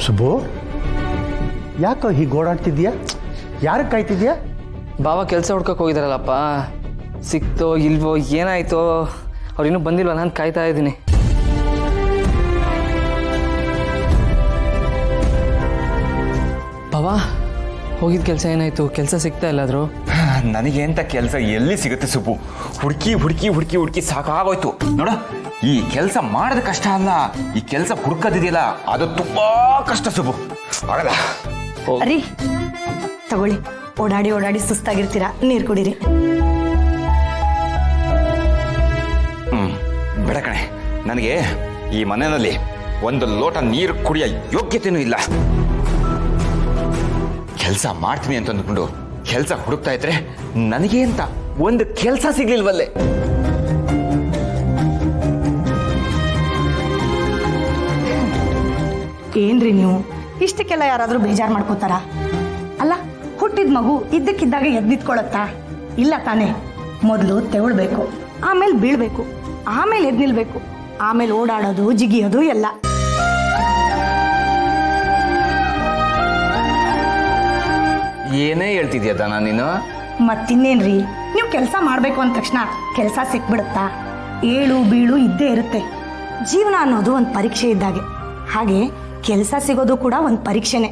ಸುಬ್ಬು, ಯಾಕೋ ಹೀಗೆ ಓಡಾಡ್ತಿದ್ಯಾ? ಯಾರಿಗೆ ಕಾಯ್ತಿದ್ಯಾ? ಬಾಬಾ ಕೆಲಸ ಹುಡ್ಕಕ್ಕೆ ಹೋಗಿದಾರಲ್ಲಪ್ಪ, ಸಿಕ್ತೋ ಇಲ್ವೋ ಏನಾಯ್ತೋ ಅವ್ರು ಇನ್ನೂ ಬಂದಿಲ್ವ, ನಾನು ಕಾಯ್ತಾ ಇದ್ದೀನಿ. ಬಾಬಾ ಹೋಗಿದ ಕೆಲಸ ಏನಾಯ್ತು? ಕೆಲಸ ಸಿಗ್ತಾ ಇಲ್ಲಾದ್ರು? ನನಗೆ ಅಂತ ಕೆಲಸ ಎಲ್ಲಿ ಸಿಗುತ್ತೆ ಸುಬ್ಬು? ಹುಡುಕಿ ಹುಡುಕಿ ಹುಡುಕಿ ಹುಡುಕಿ ಸಾಕಾಗೋಯ್ತು ನೋಡ. ಈ ಕೆಲಸ ಮಾಡೋದು ಕಷ್ಟ ಅಲ್ಲ, ಈ ಕೆಲಸ ಹುಡ್ಕೋದಿದೆಯಲ್ಲ ಅದು ತುಂಬಾ ಕಷ್ಟ ಸುಬ್ಬು. ಆಗಲ್ಲ. ಅರಿ ತಗೊಳ್ಳಿ, ಓಡಾಡಿ ಓಡಾಡಿ ಸುಸ್ತಾಗಿರ್ತೀರಾ, ನೀರು ಕುಡೀರಿ. ಬೇಡ ಕಣೆ, ನನಗೆ ಈ ಮನೆಯಲ್ಲಿ ಒಂದು ಲೋಟ ನೀರು ಕುಡಿಯೋ ಯೋಗ್ಯತೆನೂ ಇಲ್ಲ. ಕೆಲಸ ಮಾಡ್ತೀನಿ ಅಂತ ಅಂದ್ಕೊಂಡು ಕೆಲಸ ಹುಡುಕ್ತಾ ಇದ್ರೆ ನನಗೆ ಅಂತ ಒಂದು ಕೆಲಸ ಸಿಗ್ಲಿಲ್ವಲ್ಲೇ. ಏನ್ರಿ ನೀವು ಇಷ್ಟಕ್ಕೆಲ್ಲ ಯಾರಾದ್ರೂ ಬೇಜಾರು ಮಾಡ್ಕೋತಾರ? ಅಲ್ಲ, ಹುಟ್ಟಿದ ಮಗು ಇದ್ದಕ್ಕಿದ್ದಾಗ ಎದ್ದು ನಿಂತ್ಕೊಳತ್ತಾ? ಇಲ್ಲ ತಾನೇ. ಮೊದಲು ತೆವಳ್ಬೇಕು, ಆಮೇಲೆ ಬೀಳ್ಬೇಕು, ಆಮೇಲೆ ಎದ್ದು ನಿಲ್ಬೇಕು, ಆಮೇಲೆ ಓಡಾಡೋದು ಜಿಗಿಯೋದು ಎಲ್ಲ. ಏನೇ ಹೇಳ್ತಿದ್ಯಾ ದಾನ ನೀನು? ಮತ್ತಿನ್ನೇನ್ರಿ, ನೀವು ಕೆಲಸ ಮಾಡ್ಬೇಕು ಅಂದ ತಕ್ಷಣ ಕೆಲಸ ಸಿಕ್ಬಿಡುತ್ತಾ? ಏಳು ಬೀಳು ಇದ್ದೇ ಇರುತ್ತೆ. ಜೀವನ ಅನ್ನೋದು ಒಂದು ಪರೀಕ್ಷೆ ಇದ್ದಾಗೆ, ಹಾಗೆ ಕೆಲಸ ಸಿಗೋದು ಕೂಡ ಒಂದು ಪರೀಕ್ಷೆನೆ.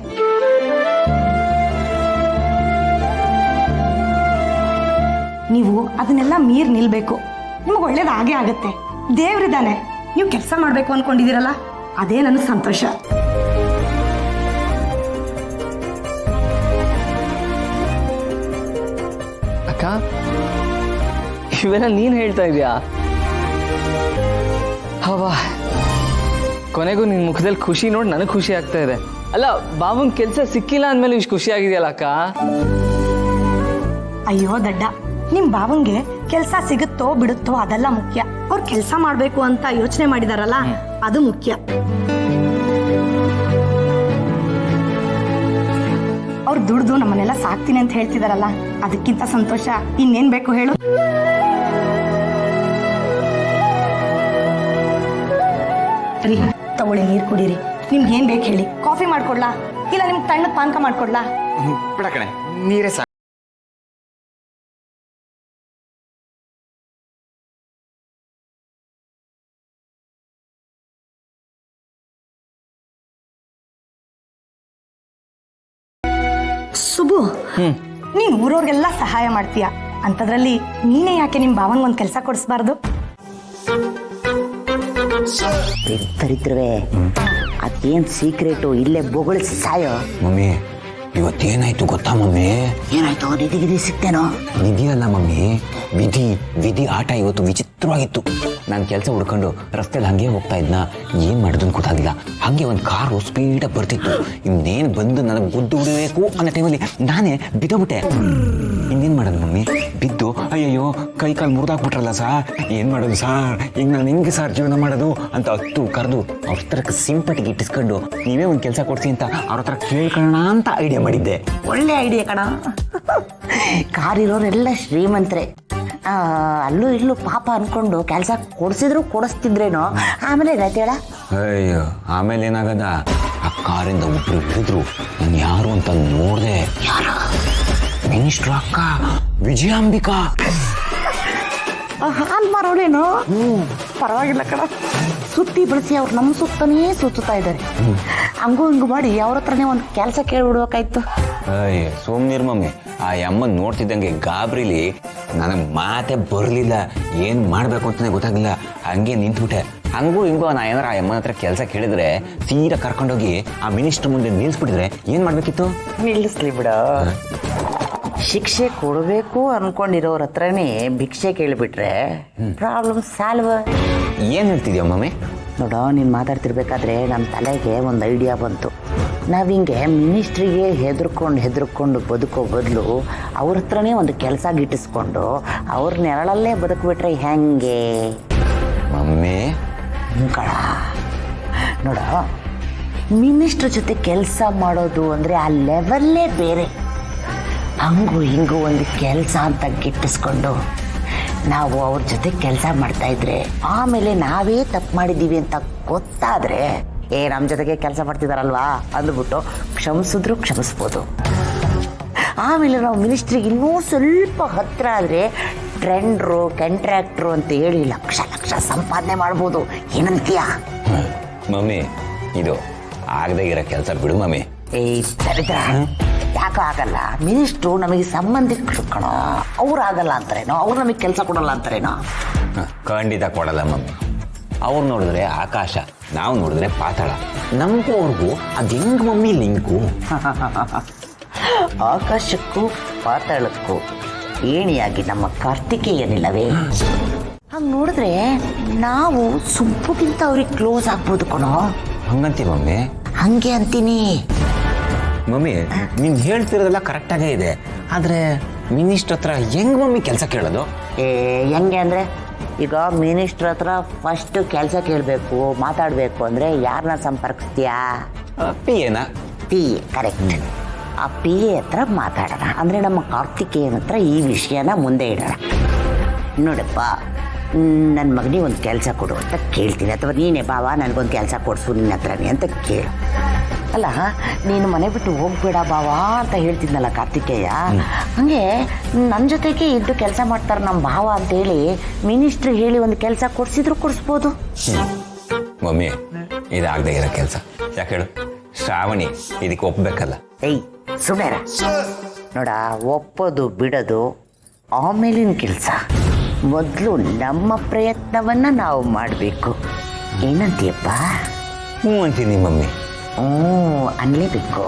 ನೀವು ಅದನ್ನೆಲ್ಲ ಮೀರ್ ನಿಲ್ಬೇಕು. ನಿಮಗೆ ಒಳ್ಳೇದು ಹಾಗೆ ಆಗತ್ತೆ. ದೇವ್ರಿದ್ದಾನೆ, ನೀವು ಕೆಲಸ ಮಾಡ್ಬೇಕು ಅನ್ಕೊಂಡಿದ್ದೀರಲ್ಲ, ಅದೇ ನನಗೆ ಸಂತೋಷ. ಅಕ್ಕ, ಇವೆಲ್ಲ ನೀನು ಹೇಳ್ತಾ ಇದೀಯಾ? ಹವಾ, ಕೊನೆಗೂ ನಿನ್ನ ಮುಖದಲ್ಲಿ ಖುಷಿ ನೋಡಿ ನನಗೆ ಖುಷಿ ಆಗ್ತಾ ಇದೆ. ಅಲ್ಲ, ಬಾಬುನ್ ಕೆಲಸ ಸಿಕ್ಕಿಲ್ಲ ಅಂದಮೇಲೆ ಇಷ್ಟು ಖುಷಿ ಆಗಿದೆಯಲ್ಲ ಅಕ್ಕ? ಅಯ್ಯೋ ದಡ್ಡ, ನಿಮ್ ಬಾವಂಗೆ ಕೆಲಸ ಸಿಗುತ್ತೋ ಬಿಡುತ್ತೋ ಅದೆಲ್ಲ ಮುಖ್ಯ. ಅವ್ರು ಕೆಲಸ ಮಾಡ್ಬೇಕು ಅಂತ ಯೋಚನೆ ಮಾಡಿದಾರಲ್ಲ, ಅದು ಮುಖ್ಯ. ಅವ್ರು ದುಡ್ದು ನಮ್ಮನ್ನೆಲ್ಲ ಸಾಕ್ತೀನಿ ಅಂತ ಹೇಳ್ತಿದಾರಲ್ಲ, ಅದಕ್ಕಿಂತ ಸಂತೋಷ ಇನ್ನೇನ್ ಬೇಕು ಹೇಳು? ರೀ, ತಗೊಳ್ಳಿ, ನೀರು ಕುಡೀರಿ. ನಿಮ್ಗೆ ಏನ್ ಬೇಕು ಹೇಳಿ, ಕಾಫಿ ಮಾಡ್ಕೊಡ್ಲಾ ಇಲ್ಲ ನಿಮ್ಗೆ ತಣ್ಣಗೆ ಪಾನಕ ಮಾಡ್ಕೊಡ್ಲಾ? ಬಿಡ ಕಣೆ, ನೀರೇ ಸಾಕು. ಸುಬ್ಬು, ನೀನ್ ಊರವ್ರಿಗೆಲ್ಲ ಸಹಾಯ ಮಾಡ್ತೀಯ, ಅಂತದ್ರಲ್ಲಿ ನೀನೇ ಯಾಕೆ ನಿಮ್ ಭಾವನ್ಗೆ ಒಂದ್ ಕೆಲಸ ಕೊಡಿಸ್ಬಾರ್ದು? ತರಿತ್ರವೆ ಅದೇನ್ ಸೀಕ್ರೆಟು, ಇಲ್ಲೇ ಬೊಗಳಿಸಿ ಸಾಯೋ. ಮಮ್ಮಿ, ಇವತ್ತೇನಾಯ್ತು ಗೊತ್ತಾ ಮಮ್ಮಿ? ಏನಾಯ್ತು? ನಿಧಿ ಸಿಕ್ತೇನೋ? ನಿಧಿ ಅಲ್ಲ ಮಮ್ಮಿ, ವಿಧಿ ಆಟ ಇವತ್ತು ವಿಚಿತ್ರವಾಗಿತ್ತು. ನಾನು ಕೆಲಸ ಹುಡ್ಕೊಂಡು ರಸ್ತೆಯಲ್ಲಿ ಹಂಗೆ ಹೋಗ್ತಾ ಇದ್ನ, ಏನ್ ಮಾಡೋದನ್ನು ಗೊತ್ತಾಗಿಲ್ಲ. ಹಂಗೆ ಒಂದು ಕಾರು ಸ್ಪೀಡಾಗಿ ಬರ್ತಿತ್ತು. ಇನ್ನೇನು ಬಂದು ನನಗೆ ಗುದ್ದು ಬಿಡಬೇಕು ಅನ್ನೋ ಟೈಮಲ್ಲಿ ನಾನೇ ಬಿದ್ದೋಗ್ಬಿಟ್ಟೆ. ಇನ್ನೇನು ಮಾಡೋದು ಮಮ್ಮಿ? ಬಿದ್ದು ಅಯ್ಯಯ್ಯೋ ಕೈ ಕಾಲು ಮುರಿದಾಕ್ಬಿಟ್ರಲ್ಲ ಸಾರ್, ಏನು ಮಾಡೋದು ಸಾರ್, ಈಗ ನಾನು ಹೆಂಗೆ ಸಾರ್ ಜೀವನ ಮಾಡೋದು ಅಂತ ಹತ್ತು ಕರೆದು ಅವ್ರ ಹತ್ರಕ್ಕೆ ಸಿಂಪಟಿಗೆ ಇಟ್ಟಿಸ್ಕೊಂಡು ನೀವೇ ಒಂದು ಕೆಲಸ ಕೊಡ್ಸಿ ಅಂತ ಅವ್ರ ಹತ್ರ ಕೇಳ್ಕೊಳ್ಳೋಣ ಅಂತ ಐಡಿಯಾ ಮಾಡಿದ್ದೆ. ಒಳ್ಳೆ ಐಡಿಯಾ ಕಣ. ಕಾರಿರೋರೆಲ್ಲ ಶ್ರೀಮಂತರೆ, ಅಲ್ಲೂ ಇಲ್ಲೂ ಪಾಪ ಅನ್ಕೊಂಡು ಕೆಲಸ ಕೊಡಿಸಿದ್ರು ಕೊಡಿಸ್ತಿದ್ರೇನೋ. ಆಮೇಲೆ ಏನಾಯ್ತು ಹೇಳ? ಅಯ್ಯೋ, ಆಮೇಲೆ ಏನಾಗದ, ಆ ಕಾರಿಂದ ಒಬ್ರು ಹಿಡಿದ್ರು. ನಾನು ಯಾರು ಅಂತ ನೋಡ್ದೆ. ಮಿನಿಸ್ಟ್ರು ಅಕ್ಕ ವಿಜಯಾಂಬಿಕಾ. ಹಾಲ್ ಮಾರೋಳೇನು? ಪರವಾಗಿಲ್ಲ ಕಣ, ಸುತ್ತಿ ಬಳಸಿ ಅವ್ರು ನಮ್ಮ ಸುತ್ತನೇ ಸುತ್ತಾ ಇದ್ದಾರೆ. ಹಂಗೂ ಹಿಂಗು ಮಾಡಿ ಅವ್ರ ಹತ್ರನೇ ಒಂದು ಕೆಲಸ ಕೇಳ್ಬಿಡ್ಬೇಕಾಯ್ತು. ಅಯ್ಯ ಸೋಮ್ನೀರ್ ಮಮ್ಮಿ, ಆ ಅಮ್ಮನ್ ನೋಡ್ತಿದ್ದಂಗೆ ಗಾಬರಿಲಿ ನನಗೆ ಮಾತೇ ಬರಲಿಲ್ಲ. ಏನು ಮಾಡಬೇಕು ಅಂತಲೇ ಗೊತ್ತಾಗಿಲ್ಲ. ಹಂಗೆ ನಿಂತ್ಬಿಟ್ಟೆ. ಹಂಗೂ ಹಿಂಗೂ ನಾ ಏನಾರ ಆ ಅಮ್ಮನ ಹತ್ರ ಕೆಲಸ ಕೇಳಿದ್ರೆ ಸೀದಾ ಕರ್ಕೊಂಡೋಗಿ ಆ ಮಿನಿಸ್ಟ್ರ್ ಮುಂದೆ ನಿಲ್ಲಿಸ್ಬಿಟ್ಟಿದ್ರೆ ಏನು ಮಾಡಬೇಕಿತ್ತು? ನಿಲ್ಲಿಸ್ಲಿ ಬಿಡ. ಶಿಕ್ಷೆ ಕೊಡಬೇಕು ಅನ್ಕೊಂಡಿರೋರ ಹತ್ರನೇ ಭಿಕ್ಷೆ ಕೇಳಿಬಿಟ್ರೆ ಪ್ರಾಬ್ಲಮ್ ಸಾಲ್ವ್. ಏನು ಹೇಳ್ತಿದ್ಯಾ ಮಮ್ಮಿ? ನೋಡೋ, ನೀನು ಮಾತಾಡ್ತಿರ್ಬೇಕಾದ್ರೆ ನಮ್ಮ ತಲೆಗೆ ಒಂದು ಐಡಿಯಾ ಬಂತು. ನಾವಿಂಗೆ ಮಿನಿಸ್ಟ್ರಿಗೆ ಹೆದರ್ಕೊಂಡು ಬದುಕೋ ಬದಲು ಅವ್ರ ಹತ್ರನೇ ಒಂದು ಕೆಲಸ ಗಿಟ್ಟಿಸ್ಕೊಂಡು ಅವ್ರ ನೆರಳಲ್ಲೇ ಬದುಕ್ಬಿಟ್ರೆ ಹೆಂಗೆ ಮಮ್ಮಿ? ಕಳ ನೋಡ, ಮಿನಿಸ್ಟ್ರ್ ಜೊತೆ ಕೆಲಸ ಮಾಡೋದು ಅಂದರೆ ಆ ಲೆವೆಲ್ಲೇ ಬೇರೆ. ಹಂಗೂ ಹಿಂಗೂ ಒಂದು ಕೆಲಸ ಅಂತ ಗಿಟ್ಟಿಸ್ಕೊಂಡು ನಾವು ಅವ್ರ ಜೊತೆ ಕೆಲಸ ಮಾಡ್ತಾ ಇದ್ರೆ ಆಮೇಲೆ ನಾವೇ ತಪ್ಪು ಮಾಡಿದ್ದೀವಿ ಅಂತ ಗೊತ್ತಾದರೆ ನಮ್ಮ ಜೊತೆಗೆ ಕೆಲಸ ಮಾಡ್ತಿದಾರಲ್ವಾ ಅಂದ್ಬಿಟ್ಟು ಕ್ಷಮಿಸಿದ್ರು ಕ್ಷಮಿಸ್ಬೋದು. ಆಮೇಲೆ ನಾವು ಮಿನಿಸ್ಟ್ರಿಗೆ ಇನ್ನೂ ಸ್ವಲ್ಪ ಹತ್ತಿರ ಆದರೆ ಟ್ರೆಂಡ್ರು ಕಾಂಟ್ರಾಕ್ಟ್ರು ಅಂತ ಹೇಳಿ ಲಕ್ಷ ಲಕ್ಷ ಸಂಪಾದನೆ ಮಾಡ್ಬೋದು. ಏನಂತೀಯಾ? ಮಮ್ಮಿ ಇದು ಆಗದೆ ಇರೋ ಕೆಲಸ ಬಿಡು ಮಮ್ಮಿ. ಏಯ್ ದರಿದ್ರ, ಯಾಕೆ ಆಗಲ್ಲ? ಮಿನಿಸ್ಟ್ರು ನಮಗೆ ಸಂಬಂಧಿಕರು ಕಣೋ, ಅವ್ರು ಆಗಲ್ಲ ಅಂತಾರೇನೋ, ಅವ್ರು ನಮಗೆ ಕೆಲಸ ಕೊಡಲ್ಲ ಅಂತಾರೇನೋ? ಖಂಡಿತ ಕೊಡಲ್ಲ ಮಮ್ಮಿ. ಅವ್ರು ನೋಡಿದ್ರೆ ಆಕಾಶ, ನಾವು ನೋಡಿದ್ರೆ ಪಾತಾಳ. ನಮಗೂ ಅವ್ರಿಗೂ ಅದು ಹೆಂಗ್ ಮಮ್ಮಿ ಲಿಂಕು? ಆಕಾಶಕ್ಕೂ ಪಾತಾಳಕ್ಕೂ ಏಣಿಯಾಗಿ ನಮ್ಮ ಕಾರ್ತಿಕೇಯನಿಲ್ಲವೇ? ಹಂಗೆ ನೋಡಿದ್ರೆ ನಾವು ಸುಬ್ಬುಗಿಂತ ಅವ್ರಿಗೆ ಕ್ಲೋಸ್ ಆಗ್ಬೋದು ಕಣೋ. ಹಂಗಂತಿ ಮಮ್ಮಿ? ಹಂಗೆ ಅಂತೀನಿ ಮಮ್ಮಿ. ನೀನು ಹೇಳ್ತಿರೋದೆಲ್ಲ ಕರೆಕ್ಟಾಗೇ ಇದೆ, ಆದರೆ ಮಿನಿಸ್ಟ್ರ್ ಹತ್ರ ಹೆಂಗ್ ಮಮ್ಮಿ ಕೆಲಸ ಕೇಳೋದು? ಹೆಂಗೆ ಅಂದರೆ, ಈಗ ಮಿನಿಸ್ಟ್ರ್ ಹತ್ರ ಫಸ್ಟ್ ಕೆಲಸ ಕೇಳಬೇಕು, ಮಾತಾಡಬೇಕು ಅಂದರೆ ಯಾರನ್ನ ಸಂಪರ್ಕಿಸ್ತೀಯಾ? PA ನ? PA, correct. ಆ PA ಹತ್ರ ಮಾತಾಡೋಣ. ಅಂದರೆ ನಮ್ಮ ಕಾರ್ತಿಕೇಯನ ಹತ್ರ ಈ ವಿಷಯನ ಮುಂದೆ ಇಡೋಣ. ನೋಡಪ್ಪ, ನನ್ನ ಮಗನಿಗೆ ಒಂದು ಕೆಲಸ ಕೊಡು ಅಂತ ಕೇಳ್ತೀನಿ, ಅಥವಾ ನೀನೇ ಬಾವ ನನಗೊಂದು ಕೆಲಸ ಕೊಡಿಸು ನಿನ್ನ ಹತ್ರನೇ ಅಂತ ಕೇಳು. ಅಲ್ಲ, ನೀನು ಮನೆ ಬಿಟ್ಟು ಹೋಗ್ಬೇಡ ಬಾವ ಅಂತ ಹೇಳ್ತಿದ್ನಲ್ಲ ಕಾರ್ತಿಕೇಯ, ಹಾಗೆ ನನ್ನ ಜೊತೆಗೆ ಇದ್ದು ಕೆಲಸ ಮಾಡ್ತಾರೆ ನಮ್ಮ ಭಾವ ಅಂತೇಳಿ ಮಿನಿಸ್ಟ್ರು ಹೇಳಿ ಒಂದು ಕೆಲಸ ಕೊಡಿಸಿದ್ರು ಕೊಡಿಸ್ಬೋದು. ಮಮ್ಮಿ ಇದಾಗದೆ ಇರೋ ಕೆಲಸ ಯಾಕೆ ಹೇಳು? ಶ್ರಾವಣಿ ಇದಕ್ಕೆ ಒಪ್ಬೇಕಲ್ಲ? ಏಯ್ ಸುಮ್ಮನೆ ನೋಡ, ಒಪ್ಪೋದು ಬಿಡೋದು ಆಮೇಲಿನ ಕೆಲಸ. ಮೊದಲು ನಮ್ಮ ಪ್ರಯತ್ನವನ್ನು ನಾವು ಮಾಡಬೇಕು. ಏನಂತೀಯಪ್ಪ? ಹ್ಞೂ ಅಂತೀನಿ ಮಮ್ಮಿ. ಅನ್ಲೇಬೇಕು.